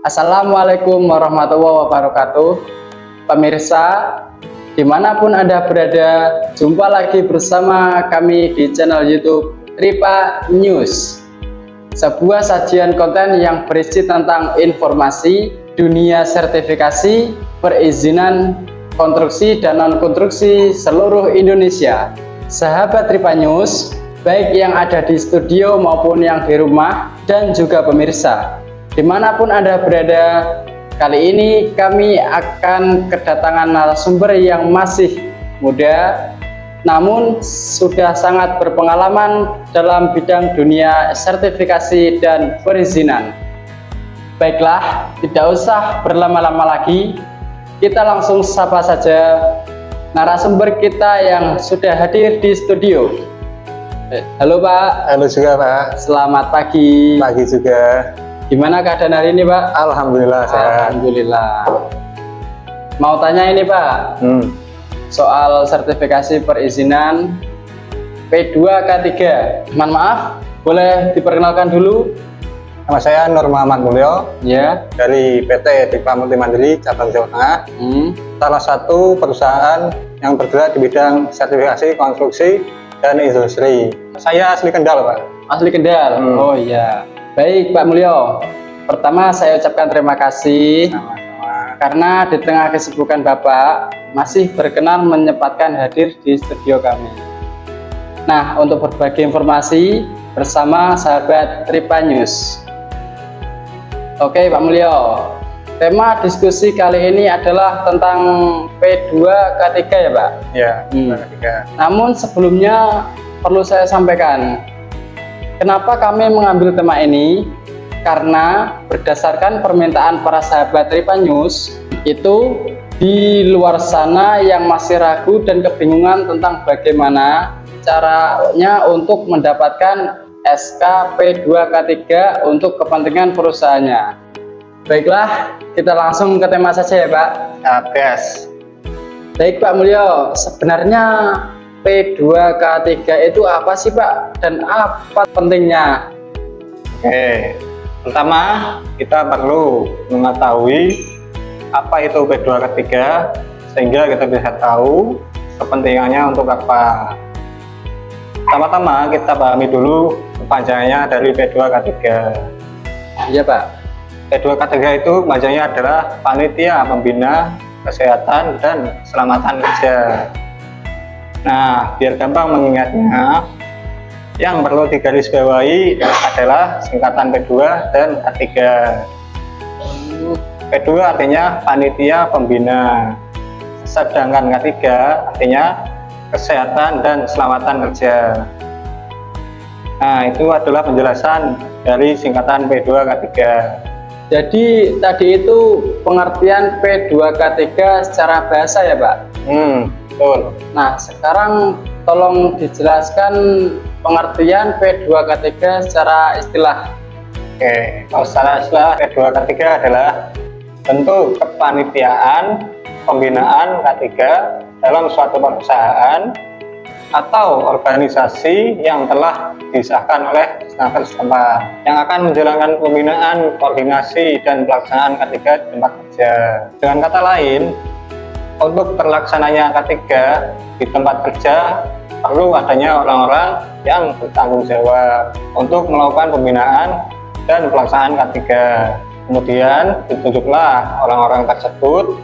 Assalamualaikum warahmatullahi wabarakatuh. Pemirsa, dimanapun Anda berada, jumpa lagi bersama kami di channel YouTube Tripa News. Sebuah sajian konten yang berisi tentang informasi dunia sertifikasi, perizinan, konstruksi dan non-konstruksi seluruh Indonesia. Sahabat Tripa News, baik yang ada di studio maupun yang di rumah dan juga pemirsa, dimanapun Anda berada, kali ini kami akan kedatangan narasumber yang masih muda, namun sudah sangat berpengalaman dalam bidang dunia sertifikasi dan perizinan. Baiklah, tidak usah berlama-lama lagi, kita langsung sapa saja narasumber kita yang sudah hadir di studio. Halo Pak. Halo juga Pak. Selamat pagi. Pagi juga. Gimana keadaan hari ini Pak? Alhamdulillah sehat. Alhamdulillah. Mau tanya ini Pak, soal sertifikasi perizinan P2K3. Mohon maaf, boleh diperkenalkan dulu? Nama saya Nur Muhammad Mulyo. Ya. Dari PT Tripa Multi Mandiri Cabang Jawa Tengah. Salah satu perusahaan yang bergerak di bidang sertifikasi, konstruksi, dan industri. Saya asli Kendal Pak. Asli Kendal. Oh iya. Baik Pak Mulyo, pertama saya ucapkan terima kasih. Sama-sama. Karena di tengah kesibukan Bapak masih berkenan menyempatkan hadir di studio kami. Nah, untuk berbagi informasi bersama sahabat Tripa News. Oke Pak Mulyo, tema diskusi kali ini adalah tentang P2K3 ya Pak? Ya, P2K3. Namun sebelumnya perlu saya sampaikan, kenapa kami mengambil tema ini? Karena berdasarkan permintaan para sahabat Tripa News, itu di luar sana yang masih ragu dan kebingungan tentang bagaimana caranya untuk mendapatkan SK P2K3 untuk kepentingan perusahaannya. Baiklah, kita langsung ke tema saja ya Pak. Gas. Baik Pak Mulyo, sebenarnya P2K3 itu apa sih Pak? Dan apa pentingnya? Oke. Pertama, kita perlu mengetahui apa itu P2K3 sehingga kita bisa tahu kepentingannya untuk apa. Pertama-tama kita pahami dulu kepanjangannya dari P2K3. Iya Pak. P2K3 itu kepanjangannya adalah Panitia Pembina Kesehatan dan Keselamatan Kerja. Nah, biar gampang mengingatnya, yang perlu digarisbawahi adalah singkatan P2 dan K3. P2 artinya Panitia Pembina, sedangkan K3 artinya Kesehatan dan Keselamatan Kerja. Nah, itu adalah penjelasan dari singkatan P2K3. Jadi tadi itu pengertian P2K3 secara bahasa ya Pak? Betul. Nah, sekarang tolong dijelaskan pengertian P2K3 secara istilah. Oke, kalau secara istilah P2K3 adalah bentuk kepanitiaan pembinaan K3 dalam suatu perusahaan atau organisasi yang telah disahkan oleh Senaker setempat yang akan menjalankan pembinaan, koordinasi, dan pelaksanaan K3 di tempat kerja. Dengan kata lain, untuk terlaksananya K3 di tempat kerja perlu adanya orang-orang yang bertanggung jawab untuk melakukan pembinaan dan pelaksanaan K3. Kemudian ditunjuklah orang-orang tersebut,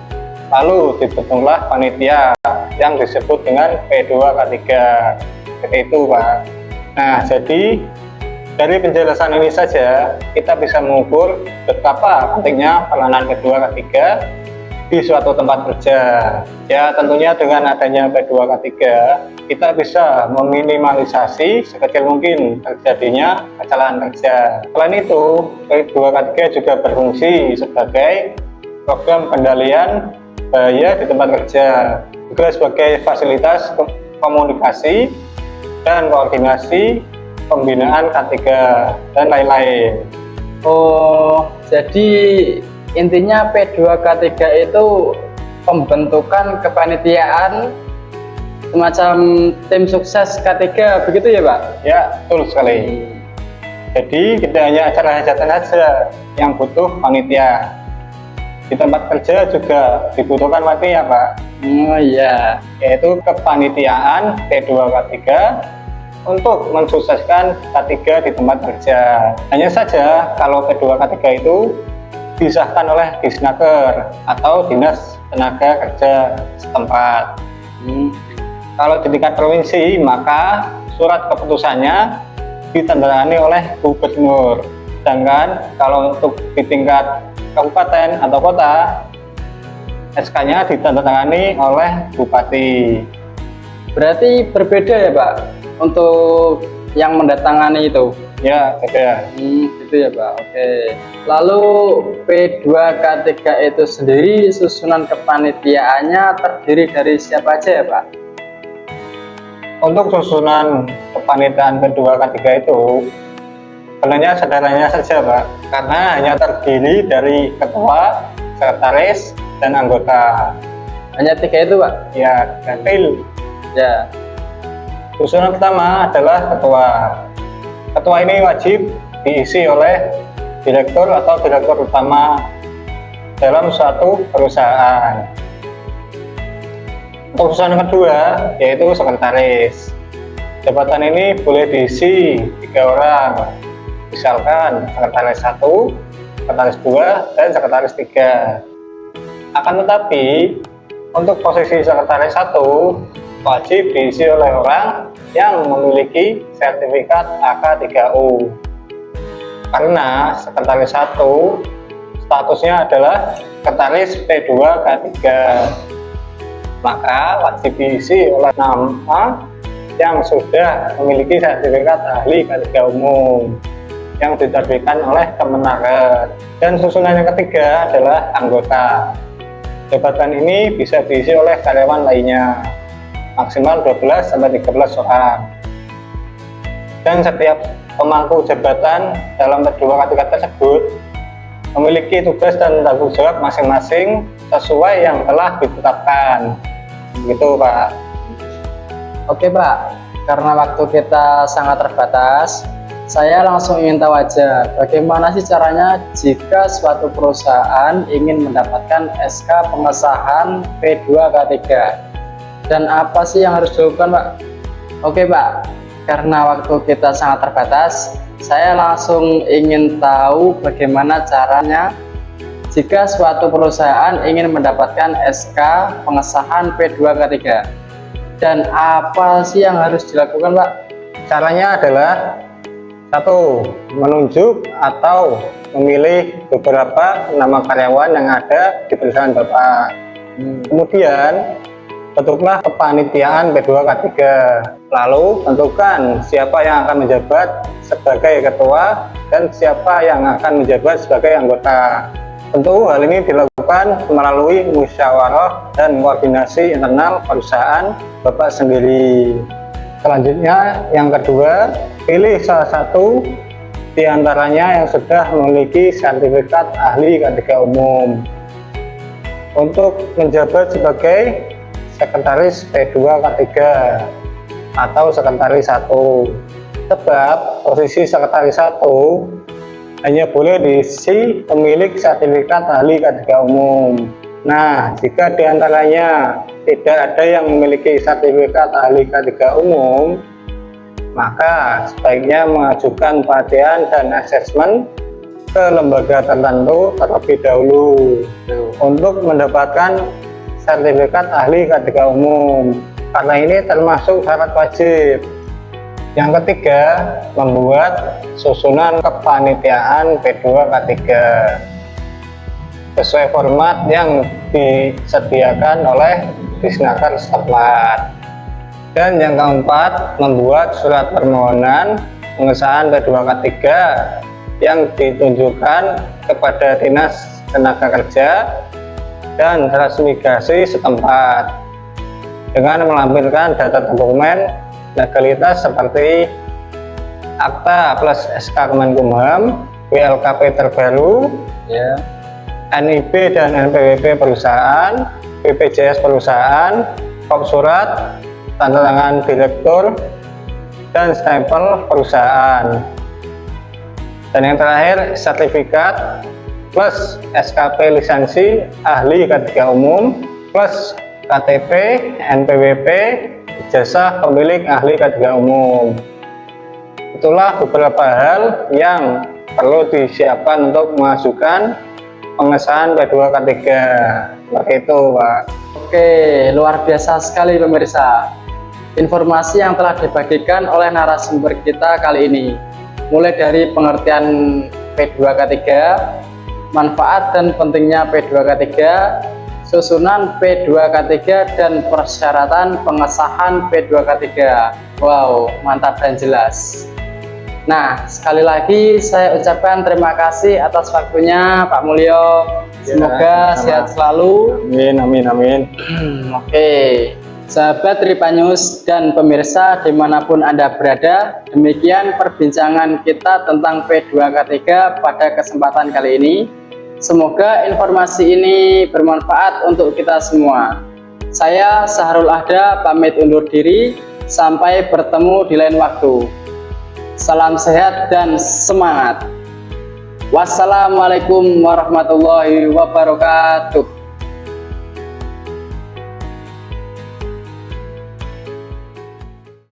lalu dibentuklah panitia yang disebut dengan P2K3. Seperti itu Pak. Nah, jadi dari penjelasan ini saja kita bisa mengukur betapa pentingnya peranan P2K3 di suatu tempat kerja. Ya, tentunya dengan adanya P2K3 kita bisa meminimalisasi sekecil mungkin terjadinya kecelakaan kerja. Selain itu, P2K3 juga berfungsi sebagai program kendalian bahaya di tempat kerja, juga sebagai fasilitas komunikasi dan koordinasi pembinaan K3 dan lain-lain. Oh, jadi intinya P2K3 itu pembentukan kepanitiaan semacam tim sukses K3, begitu ya Pak? Ya, betul sekali. Jadi tidak hanya acara hajatan saja yang butuh panitia. Di tempat kerja juga dibutuhkan panitia, Pak. Oh iya. Yaitu kepanitiaan P2 K3 untuk mensukseskan K3 di tempat kerja. Hanya saja kalau P2 K3 itu disahkan oleh Disnaker atau Dinas Tenaga Kerja setempat. Kalau di tingkat provinsi, maka surat keputusannya ditandatangani oleh gubernur. Sedangkan kalau untuk di tingkat kabupaten atau kota, SK-nya ditandatangani oleh bupati. Berarti berbeda ya Pak untuk yang mendatangani itu? Ya, beda. Gitu ya Pak, oke. Lalu P2K3 itu sendiri susunan kepanitiaannya terdiri dari siapa aja ya Pak? Untuk susunan kepanitiaan P2 K3 itu sebenarnya sederhananya saja, Pak, karena hanya terdiri dari ketua, sekretaris, dan anggota. Hanya 3 itu Pak? Ya, gantil. Ya. Susunan pertama adalah ketua. Ketua ini wajib diisi oleh direktur atau direktur utama dalam suatu perusahaan. Untuk susunan kedua yaitu sekretaris. Jabatan ini boleh diisi 3 orang, misalkan sekretaris 1, sekretaris 2, dan sekretaris 3. Akan tetapi untuk posisi sekretaris 1 wajib diisi oleh orang yang memiliki sertifikat AK3U, karena sekretaris 1 statusnya adalah sekretaris P2 K3, maka wajib diisi oleh nama yang sudah memiliki sertifikat ahli K3 umum yang diterbitkan oleh Kemenaker. Dan susunan yang ketiga adalah anggota. Jabatan ini bisa diisi oleh karyawan lainnya, maksimal 12-13 orang. Dan setiap pemangku jabatan dalam P2 K3 tersebut memiliki tugas dan tanggung jawab masing-masing sesuai yang telah ditetapkan. Gitu, Pak. Oke Pak, karena waktu kita sangat terbatas, saya langsung ingin tahu aja bagaimana sih caranya jika suatu perusahaan ingin mendapatkan SK pengesahan P2 K3, dan apa sih yang harus dilakukan Pak? Oke Pak, karena waktu kita sangat terbatas, saya langsung ingin tahu bagaimana caranya jika suatu perusahaan ingin mendapatkan SK pengesahan P2 K3, dan apa sih yang harus dilakukan Pak? Caranya adalah 1. Menunjuk atau memilih beberapa nama karyawan yang ada di perusahaan Bapak. Kemudian bentuklah kepanitiaan P2 K3. Lalu tentukan siapa yang akan menjabat sebagai ketua dan siapa yang akan menjabat sebagai anggota. Tentu hal ini dilakukan melalui musyawarah dan koordinasi internal perusahaan Bapak sendiri. Selanjutnya, yang kedua, pilih salah satu di antaranya yang sudah memiliki sertifikat ahli K3 umum untuk menjabat sebagai sekretaris P2 K3 atau sekretaris 1. Sebab posisi sekretaris 1 hanya boleh diisi pemilik sertifikat ahli K3 umum. Nah, jika diantaranya tidak ada yang memiliki sertifikat ahli K3 umum, maka sebaiknya mengajukan pelatihan dan asesmen ke lembaga tertentu terlebih dahulu untuk mendapatkan sertifikat ahli K3 umum, karena ini termasuk syarat wajib. Yang ketiga, membuat susunan kepanitiaan P2 K3 sesuai format yang disediakan oleh Disnaker setempat. Dan yang keempat, membuat surat permohonan pengesahan P2 K3 yang ditunjukkan kepada Dinas Tenaga Kerja dan transmigrasi setempat dengan melampirkan data dokumen legalitas seperti akta plus SK Kemenkumham, WLKP terbaru, NIB dan NPWP perusahaan, BPJS perusahaan, kop surat, tanda tangan direktur, dan stempel perusahaan. Dan yang terakhir, sertifikat plus SKP lisensi ahli K3 umum plus KTP, NPWP, ijazah pemilik ahli K3 umum. Itulah beberapa hal yang perlu disiapkan untuk mengajukan pengesahan P2 K3. Seperti itu, Pak. Oke, luar biasa sekali pemirsa. Informasi yang telah dibagikan oleh narasumber kita kali ini, mulai dari pengertian P2 K3, manfaat dan pentingnya P2 K3, susunan P2 K3 dan persyaratan pengesahan P2 K3. Wow, mantap dan jelas. Nah, sekali lagi saya ucapkan terima kasih atas waktunya Pak Mulyo. Semoga sehat selalu. Amin, amin, amin. Oke, sahabat Tripa News dan pemirsa dimanapun Anda berada, demikian perbincangan kita tentang P2 K3 pada kesempatan kali ini. Semoga informasi ini bermanfaat untuk kita semua. Saya Sahrul Ahda pamit undur diri, sampai bertemu di lain waktu. Salam sehat dan semangat. Wassalamualaikum warahmatullahi wabarakatuh.